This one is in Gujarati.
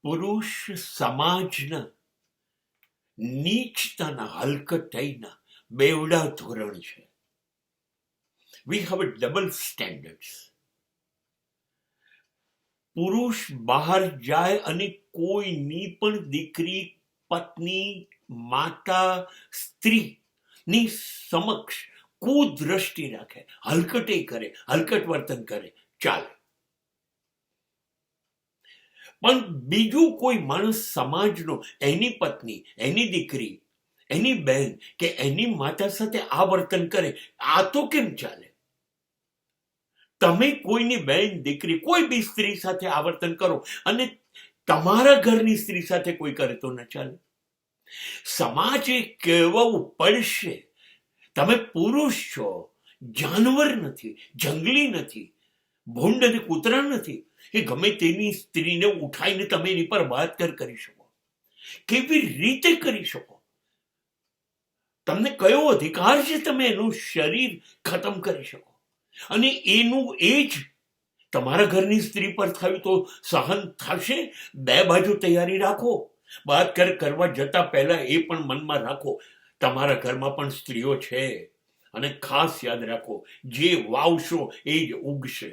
પુરુષ સમાજના નીચતાના હલકટાઈના બેવડા ધોરણ છે. We have double standards. પુરુષ બહાર જાય અને કોઈની પણ દીકરી, પત્ની, માતા, સ્ત્રીની સમક્ષ કુદ્રષ્ટિ રાખે, હલકટી કરે, હલકટ વર્તન કરે, ચાલે. પણ બીજું કોઈ માણસ સમાજનો એની પત્ની, એની દીકરી, એની બહેન કે એની માતા સાથે આ વર્તન કરે, આ તો કેમ ચાલે? તમે કોઈની બહેન, દીકરી, કોઈ બી સ્ત્રી સાથે આ વર્તન કરો અને તમારા ઘરની સ્ત્રી સાથે કોઈ કરે તો ન ચાલે. સમાજે કહેવું પડશે, તમે પુરુષ છો, જાનવર નથી, જંગલી નથી, ભૂંડ અને કૂતરા નથી કે ગમે તેની સ્ત્રીને ઉઠાઈને તમે એની પર બળાત્કાર કરી શકો. કેવી રીતે કરી શકો? તમને કયો અધિકાર છે તમે એનું શરીર ખતમ કરી શકો? અને એનું એ જ તમારા ઘરની સ્ત્રી પર થયું તો સહન થશે? બે બાજુ તૈયારી રાખો. બળાત્કાર કરવા જતા પહેલા એ પણ મનમાં રાખો, તમારા ઘરમાં પણ સ્ત્રીઓ છે અને ખાસ યાદ રાખો, જે વાવશો એ જ ઉગશે.